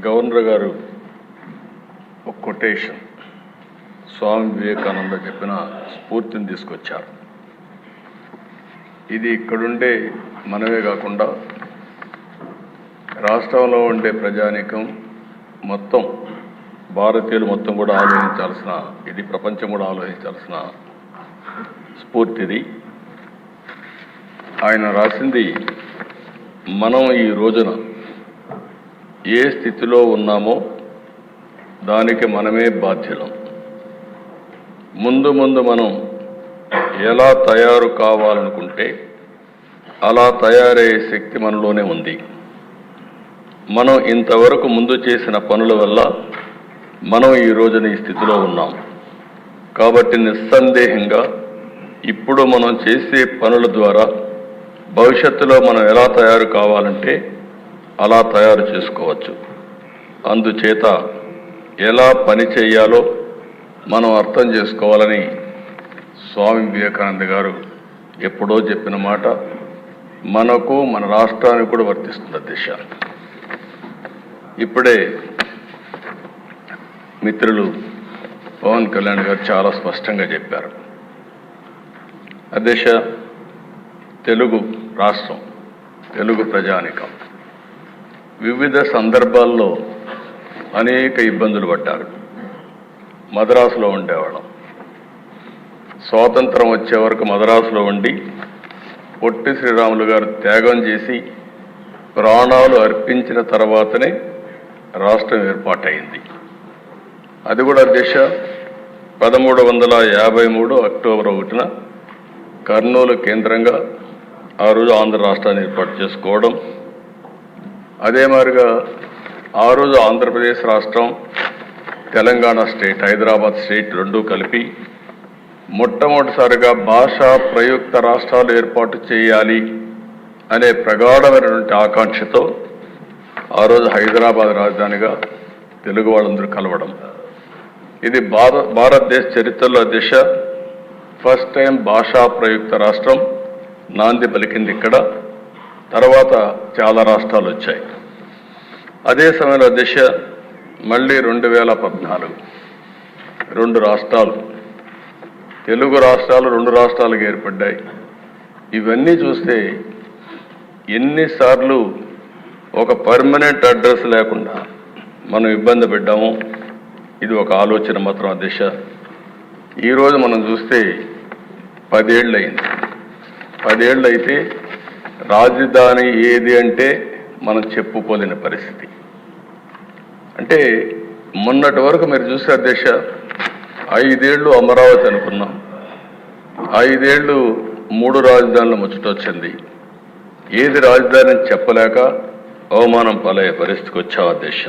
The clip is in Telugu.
గవర్నర్ గారు ఒక కొటేషన్ స్వామి వివేకానంద చెప్పిన స్ఫూర్తిని తీసుకొచ్చారు. ఇది ఇక్కడుండే మనమే కాకుండా రాష్ట్రంలో ఉండే ప్రజానీకం మొత్తం, భారతీయులు మొత్తం కూడా ఆలోచించాల్సిన, ఇది ప్రపంచం కూడా ఆలోచించాల్సిన స్ఫూర్తిది. ఆయన రాసింది, మనం ఈ రోజున ఏ స్థితిలో ఉన్నామో దానికి మనమే బాధ్యులం. ముందు మనం ఎలా తయారు కావాలనుకుంటే అలా తయారయ్యే శక్తి మనలోనే ఉంది. మనం ఇంతవరకు ముందు చేసిన పనుల వల్ల మనం ఈ రోజున ఈ స్థితిలో ఉన్నాం. కాబట్టి నిస్సందేహంగా ఇప్పుడు మనం చేసే పనుల ద్వారా భవిష్యత్తులో మనం ఎలా తయారు కావాలంటే అలా తయారు చేసుకోవచ్చు. అందుచేత ఎలా పని చేయాలో మనం అర్థం చేసుకోవాలని స్వామి వివేకానంద గారు ఎప్పుడో చెప్పిన మాట మనకు, మన రాష్ట్రానికి కూడా వర్తిస్తుంది. దిశ ఇప్పుడే మిత్రులు పవన్ కళ్యాణ్ గారు చాలా స్పష్టంగా చెప్పారు. దిశ తెలుగు రాష్ట్రం, తెలుగు ప్రజానికం వివిధ సందర్భాల్లో అనేక ఇబ్బందులు పడ్డారు. మద్రాసులో ఉండేవాళ్ళం. స్వాతంత్రం వచ్చే వరకు మద్రాసులో ఉండి పొట్టి శ్రీరాములు గారు త్యాగం చేసి ప్రాణాలు అర్పించిన తర్వాతనే రాష్ట్రం ఏర్పాటైంది. అది కూడా దిశ 1353 అక్టోబర్ 1న కర్నూలు కేంద్రంగా ఆ రోజు ఆంధ్ర రాష్ట్రాన్ని ఏర్పాటు చేసుకోవడం. అదే మాదిరిగా ఆ రోజు ఆంధ్రప్రదేశ్ రాష్ట్రం, తెలంగాణ స్టేట్, హైదరాబాద్ స్టేట్ రెండూ కలిపి మొట్టమొదటిసారిగా భాషా ప్రయుక్త రాష్ట్రాలు ఏర్పాటు చేయాలి అనే ప్రగాఢమైనటువంటి ఆకాంక్షతో ఆ రోజు హైదరాబాద్ రాజధానిగా తెలుగు వాళ్ళందరూ కలవడం. ఇది భారతదేశ చరిత్రలో దిశ ఫస్ట్ టైం భాషా ప్రయుక్త రాష్ట్రం నాంది పలికింది ఇక్కడ. తర్వాత చాలా రాష్ట్రాలు వచ్చాయి. అదే సమయంలో దిశ మళ్ళీ 2014 2 రాష్ట్రాలు, తెలుగు రాష్ట్రాలు 2 రాష్ట్రాలుగా ఏర్పడ్డాయి. ఇవన్నీ చూస్తే ఎన్నిసార్లు ఒక పర్మనెంట్ అడ్రస్ లేకుండా మనం ఇబ్బంది పడ్డాము. ఇది ఒక ఆలోచన మాత్రం. దిశ ఈరోజు మనం చూస్తే 10 ఏళ్ళు అయింది. 10 ఏళ్ళు అయితే రాజధాని ఏది అంటే మనం చెప్పుకోలేని పరిస్థితి. అంటే మొన్నటి వరకు మీరు చూసే దిశ 5 ఏళ్ళు అమరావతి అనుకున్నాం, 5 ఏళ్ళు 3 రాజధానులు ముచ్చటొచ్చింది. ఏది రాజధాని చెప్పలేక అవమానం పాలయ్యే పరిస్థితికి వచ్చావు దిశ.